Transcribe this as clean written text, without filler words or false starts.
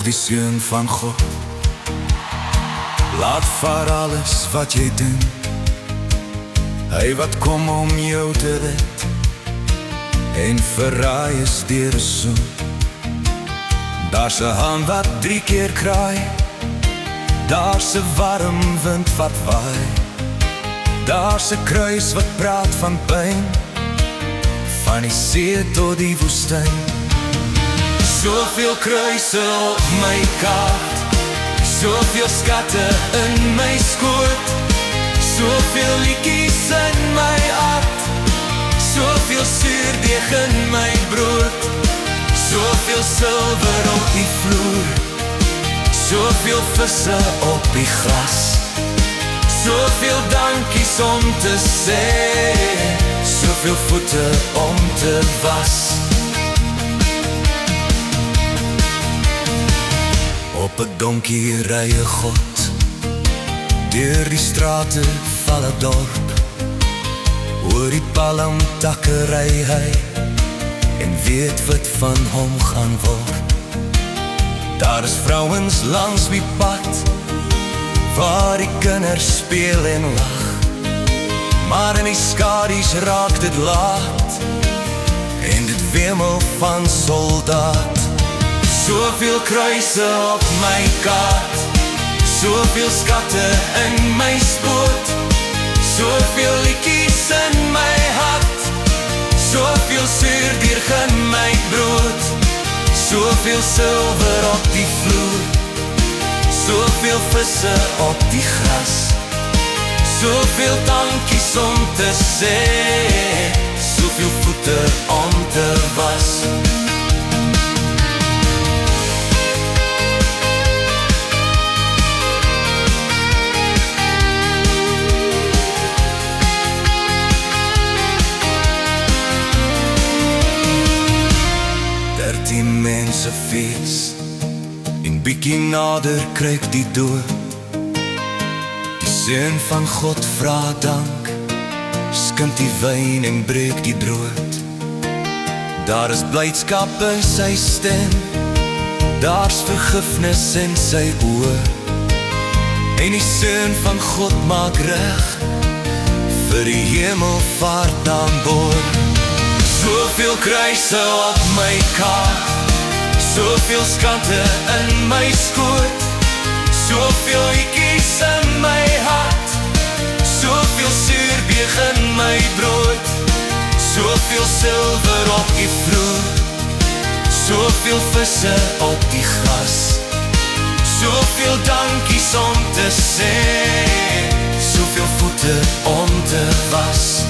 die Seun van God. Laat vaar alles wat jy doen, hy wat kom om jou te red, en verraai is deur 'n soen. Daar's 'n haan wat 3 keer kraai, daar's 'n warm wind wat waai, daar's 'n kruis wat praat van pyn, van die see tot die woestyn. Soveel kruise op my kaart, soveel skatte in my skoot, soveel liedjies in my hart, soveel suurdeeg in my brood, soveel silwer op die vloer, soveel visse op die gras, soveel dankies om te sê, soveel voete om te was. Op 'n donkie ry 'n God, deur die strate van 'n dorp, oor die palmtakke ry hy, en weet wat van hom gaan word. Daar is vrouens langs die pad, waar die kinders speel en lag, maar in die skadu's raak dit laat, en dit wemel van soldaat. Soveel kruise op my kaart, soveel skatte in my spoot, soveel liedjies in my hart, soveel suurdeeg in my brood, soveel silwer op die vloer, soveel visse op die gras, soveel dankies om te sê, soveel voete om te was. 13 mense fees, en bietjie nader kruip die dood. Die Seun van God vra dank, skink die wyn en breek die brood. Daar is blydskap in sy stem, daar's vergifnis in sy oë, en die Seun van God maak reg, vir die hemelvaart aan boord. Soveel kruise op my kaart, soveel skatte in my skoot, soveel liedjies in my hart, soveel suurdeeg in my brood, soveel silwer op die vloer, soveel visse op die gras, soveel dankies om te sê, soveel voete om te was.